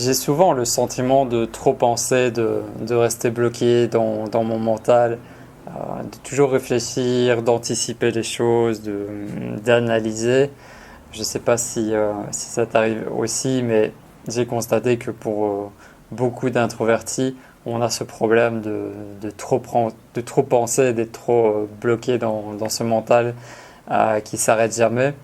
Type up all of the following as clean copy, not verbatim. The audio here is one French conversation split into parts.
J'ai souvent le sentiment de trop penser, de rester bloqué dans mon mental, de toujours réfléchir, d'anticiper les choses, d'analyser. Je ne sais pas si ça t'arrive aussi, mais j'ai constaté que pour beaucoup d'introvertis, on a ce problème de trop penser, d'être trop bloqué dans ce mental qui s'arrête jamais.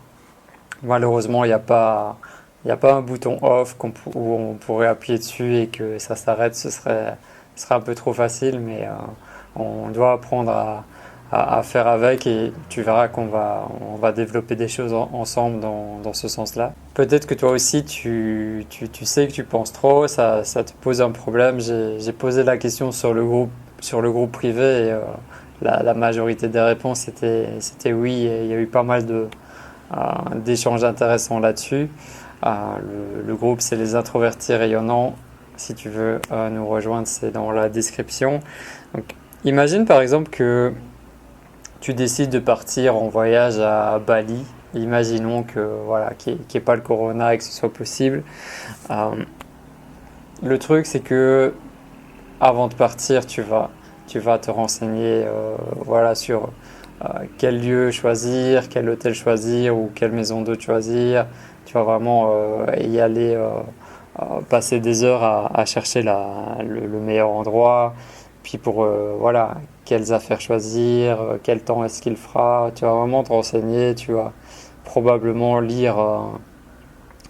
Malheureusement, il n'y a pas un bouton off où on pourrait appuyer dessus et que ça s'arrête. Ce serait un peu trop facile, mais on doit apprendre à faire avec et tu verras on va développer des choses ensemble dans ce sens-là. Peut-être que toi aussi, tu sais que tu penses trop, ça te pose un problème. J'ai posé la question sur le groupe privé et la majorité des réponses c'était oui. Et il y a eu pas mal d'échanges intéressants là-dessus. Le groupe, c'est les introvertis rayonnants. Si tu veux nous rejoindre, c'est dans la description. Donc, imagine par exemple que tu décides de partir en voyage à Bali. Imaginons que voilà, qu'il n'y ait pas le corona et que ce soit possible. Euh, le truc, c'est que avant de partir, tu vas te renseigner voilà, sur quel lieu choisir, quel hôtel choisir ou quelle maison d'hôte choisir. Tu vas vraiment y aller, passer des heures à chercher le meilleur endroit. Puis pour, voilà, quelles affaires choisir, quel temps est-ce qu'il fera. Tu vas vraiment te renseigner, tu vas probablement lire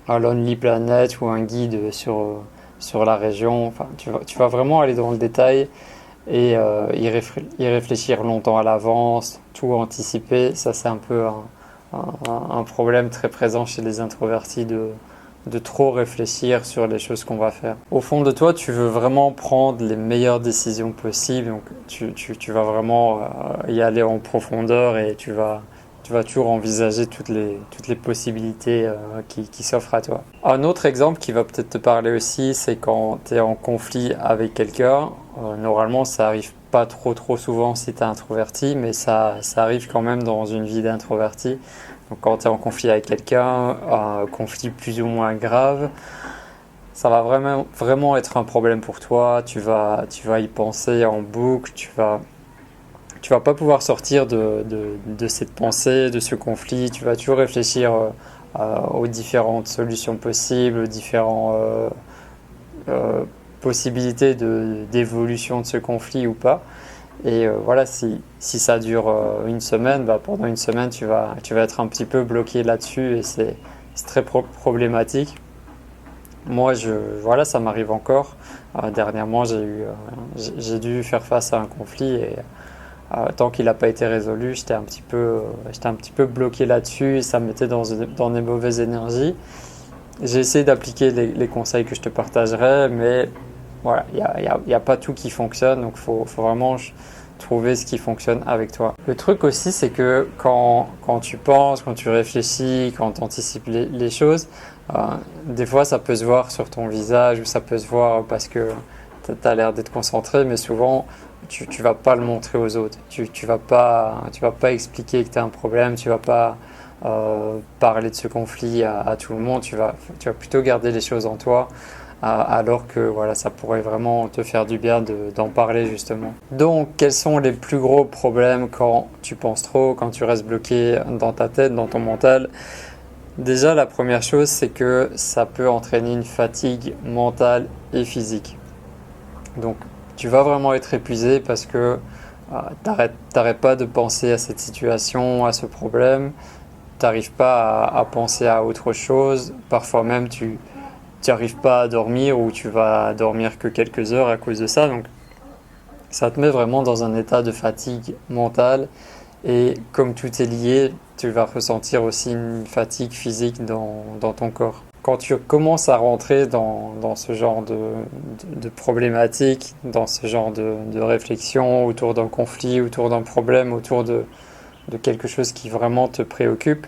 un Lonely Planet ou un guide sur la région. Enfin, tu vas vraiment aller dans le détail et y réfléchir longtemps à l'avance, tout anticiper. Ça, c'est un peu un problème très présent chez les introvertis de trop réfléchir sur les choses qu'on va faire. Au fond de toi, tu veux vraiment prendre les meilleures décisions possibles, donc tu vas vraiment y aller en profondeur et tu vas toujours envisager toutes les possibilités qui s'offrent à toi. Un autre exemple qui va peut-être te parler aussi, c'est quand tu es en conflit avec quelqu'un. Normalement, ça arrive pas trop souvent si tu es introverti, mais ça arrive quand même dans une vie d'introverti. Donc quand tu es en conflit avec quelqu'un, un conflit plus ou moins grave, ça va vraiment être un problème pour toi. Tu vas y penser en boucle, tu vas pas pouvoir sortir de cette pensée, de ce conflit. Tu vas toujours réfléchir aux différentes solutions possibles, aux différentes possibilités d'évolution de ce conflit ou pas. Et voilà, si ça dure une semaine, bah, pendant une semaine, tu vas être un petit peu bloqué là-dessus et c'est très problématique. Moi, voilà, ça m'arrive encore. Dernièrement, j'ai dû faire face à un conflit et tant qu'il n'a pas été résolu, j'étais un petit peu bloqué là-dessus et ça me mettait dans des mauvaises énergies. J'ai essayé d'appliquer les conseils que je te partagerai, mais voilà, il y a pas tout qui fonctionne, donc faut vraiment trouver ce qui fonctionne avec toi. Le truc aussi, c'est que quand tu penses, quand tu réfléchis, quand tu anticipes les choses, des fois ça peut se voir sur ton visage ou ça peut se voir parce que tu as l'air d'être concentré, mais souvent tu vas pas le montrer aux autres. Tu vas pas expliquer que tu as un problème, tu vas pas parler de ce conflit à tout le monde, tu vas plutôt garder les choses en toi alors que voilà, ça pourrait vraiment te faire du bien d'en parler justement. Donc, quels sont les plus gros problèmes quand tu penses trop, quand tu restes bloqué dans ta tête, dans ton mental? Déjà, la première chose, c'est que ça peut entraîner une fatigue mentale et physique. Donc, tu vas vraiment être épuisé parce que t'arrêtes pas de penser à cette situation, à ce problème, t'arrives pas à penser à autre chose. Parfois même, tu n'arrives pas à dormir ou tu vas dormir que quelques heures à cause de ça. Donc, ça te met vraiment dans un état de fatigue mentale. Et comme tout est lié, tu vas ressentir aussi une fatigue physique dans ton corps. Quand tu commences à rentrer dans ce genre de problématique, dans ce genre de réflexion autour d'un conflit, autour d'un problème, autour de quelque chose qui vraiment te préoccupe,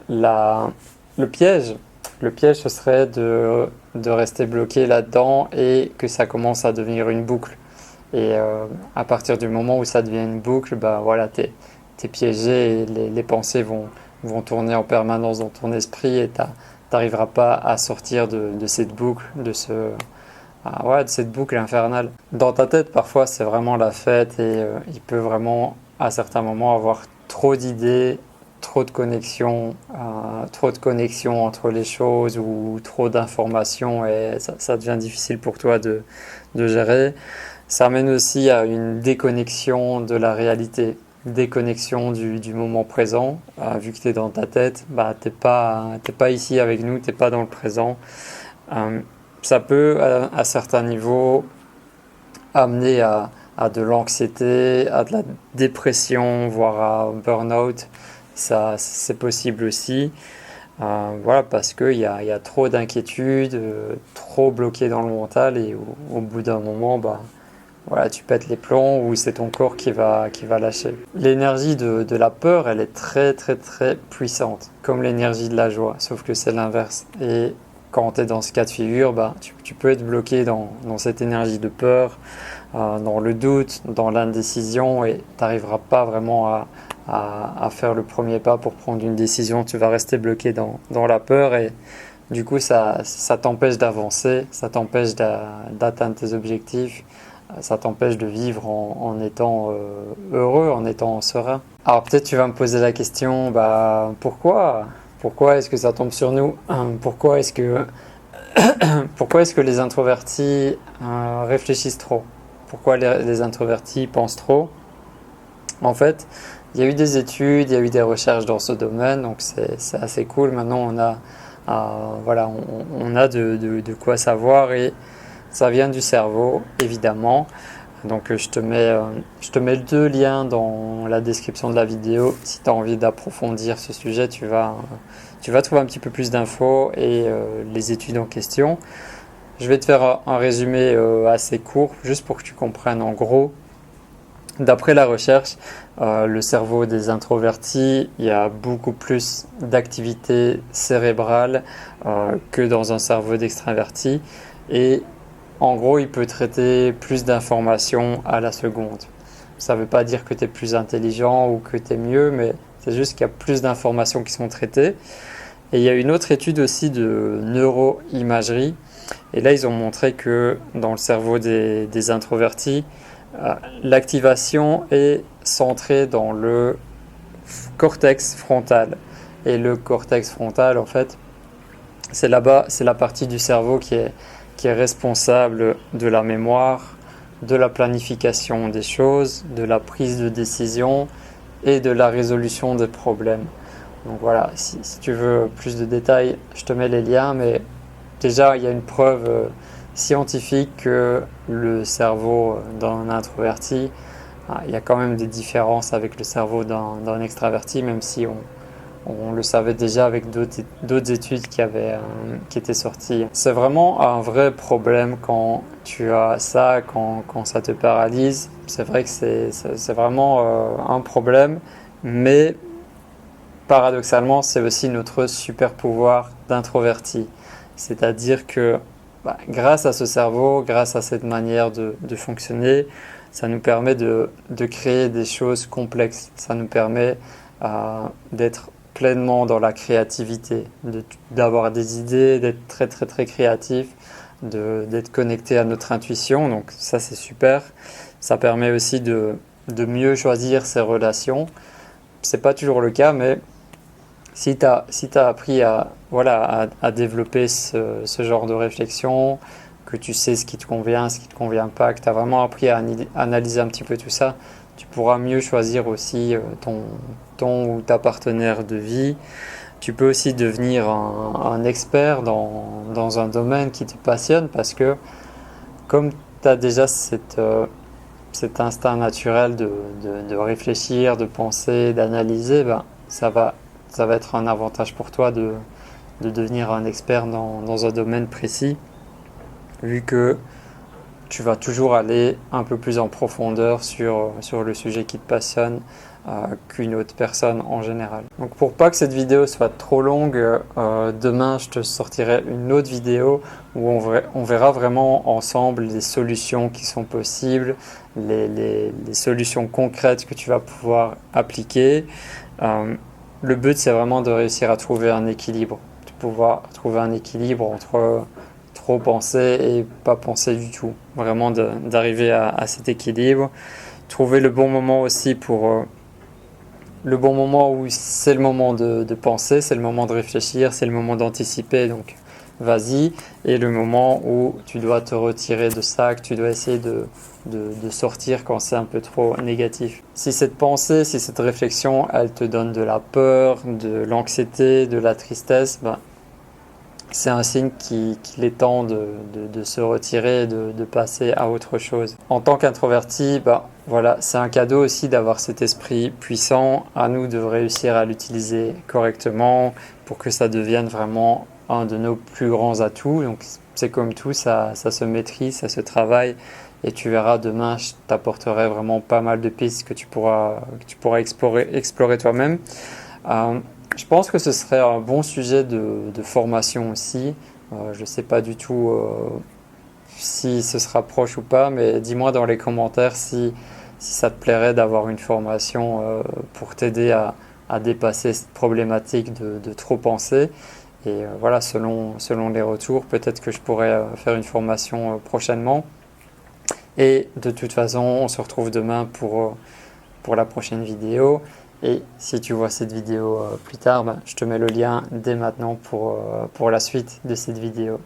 la, le piège, le piège, ce serait de rester bloqué là-dedans et que ça commence à devenir une boucle. Et à partir du moment où ça devient une boucle, bah voilà, t'es piégé et les pensées vont tourner en permanence dans ton esprit et n'arriveras pas à sortir de cette boucle, de cette boucle infernale. Dans ta tête, parfois, c'est vraiment la fête et il peut vraiment, à certains moments, avoir trop d'idées, trop de connexions entre les choses ou trop d'informations et ça devient difficile pour toi de gérer. Ça amène aussi à une déconnexion de la réalité, déconnexion du moment présent. Vu que tu es dans ta tête, bah, t'es pas ici avec nous, t'es pas dans le présent. Ça peut, à certains niveaux, amener à de l'anxiété, à de la dépression, voire à un burn-out. Ça, c'est possible aussi. Voilà, parce qu'il y a trop d'inquiétudes, trop bloqué dans le mental et au bout d'un moment, bah, voilà, tu pètes les plombs ou c'est ton corps qui va lâcher. L'énergie de la peur, elle est très très très puissante, comme l'énergie de la joie, sauf que c'est l'inverse. Et quand tu es dans ce cas de figure, bah, tu peux être bloqué dans cette énergie de peur, dans le doute, dans l'indécision et tu n'arriveras pas vraiment à faire le premier pas pour prendre une décision. Tu vas rester bloqué dans la peur et du coup ça t'empêche d'avancer, ça t'empêche d'atteindre tes objectifs, ça t'empêche de vivre en étant heureux, en étant serein. Alors peut-être tu vas me poser la question, bah pourquoi est-ce que ça tombe sur nous? Pourquoi est-ce que les introvertis réfléchissent trop? Pourquoi les introvertis pensent trop? En fait, il y a eu des études, il y a eu des recherches dans ce domaine, donc c'est assez cool. Maintenant, on a de quoi savoir et ça vient du cerveau, évidemment. Donc je te mets 2 liens dans la description de la vidéo. Si tu as envie d'approfondir ce sujet, tu vas trouver un petit peu plus d'infos et les études en question. Je vais te faire un résumé assez court, juste pour que tu comprennes en gros. D'après la recherche, le cerveau des introvertis, il y a beaucoup plus d'activité cérébrale que dans un cerveau d'extraverti. Et en gros, il peut traiter plus d'informations à la seconde. Ça ne veut pas dire que tu es plus intelligent ou que tu es mieux, mais c'est juste qu'il y a plus d'informations qui sont traitées. Et il y a une autre étude aussi de neuroimagerie. Et là, ils ont montré que dans le cerveau des introvertis, l'activation est centrée dans le cortex frontal. Et le cortex frontal, en fait, c'est là-bas, c'est la partie du cerveau qui est responsable de la mémoire, de la planification des choses, de la prise de décision et de la résolution des problèmes. Donc voilà, si tu veux plus de détails, je te mets les liens, mais déjà il y a une preuve scientifique que le cerveau d'un introverti, il y a quand même des différences avec le cerveau d'un extraverti, même si on le savait déjà avec d'autres études qui étaient sorties. C'est vraiment un vrai problème quand tu as ça, quand ça te paralyse. C'est vrai que c'est vraiment un problème, mais paradoxalement, c'est aussi notre super pouvoir d'introverti. C'est-à-dire que grâce à ce cerveau, grâce à cette manière de fonctionner, ça nous permet de créer des choses complexes. Ça nous permet d'être pleinement dans la créativité, d'avoir des idées, d'être très très très créatif, d'être connecté à notre intuition. Donc ça c'est super. Ça permet aussi de mieux choisir ses relations. C'est pas toujours le cas, mais si tu as appris à développer ce genre de réflexion, que tu sais ce qui te convient, ce qui te convient pas, que tu as vraiment appris à analyser un petit peu tout ça, tu pourras mieux choisir aussi ton ou ta partenaire de vie. Tu peux aussi devenir un expert dans un domaine qui te passionne parce que comme tu as déjà cet instinct naturel de réfléchir, de penser, d'analyser, ça va être un avantage pour toi de devenir un expert dans un domaine précis, vu que tu vas toujours aller un peu plus en profondeur sur le sujet qui te passionne qu'une autre personne en général. Donc pour pas que cette vidéo soit trop longue, demain je te sortirai une autre vidéo où on verra vraiment ensemble les solutions qui sont possibles, les solutions concrètes que tu vas pouvoir appliquer. Le but c'est vraiment de réussir à trouver un équilibre, pouvoir trouver un équilibre entre trop penser et pas penser du tout. Vraiment d'arriver à cet équilibre. Trouver le bon moment aussi pour le bon moment où c'est le moment de penser, c'est le moment de réfléchir, c'est le moment d'anticiper, donc vas-y. Et le moment où tu dois te retirer de ça, que tu dois essayer de sortir quand c'est un peu trop négatif. Si cette pensée, si cette réflexion, elle te donne de la peur, de l'anxiété, de la tristesse, ben, c'est un signe qu'il est temps de se retirer et de passer à autre chose. En tant qu'introverti, bah, voilà, c'est un cadeau aussi d'avoir cet esprit puissant. À nous de réussir à l'utiliser correctement pour que ça devienne vraiment un de nos plus grands atouts. Donc c'est comme tout, ça se maîtrise, ça se travaille. Et tu verras, demain, je t'apporterai vraiment pas mal de pistes que tu pourras explorer toi-même. Euh, je pense que ce serait un bon sujet de formation aussi. Je ne sais pas du tout si ce sera proche ou pas, mais dis-moi dans les commentaires si ça te plairait d'avoir une formation pour t'aider à dépasser cette problématique de trop penser. Et voilà, selon les retours, peut-être que je pourrais faire une formation prochainement. Et de toute façon, on se retrouve demain pour la prochaine vidéo. Et si tu vois cette vidéo plus tard, ben, je te mets le lien dès maintenant pour la suite de cette vidéo.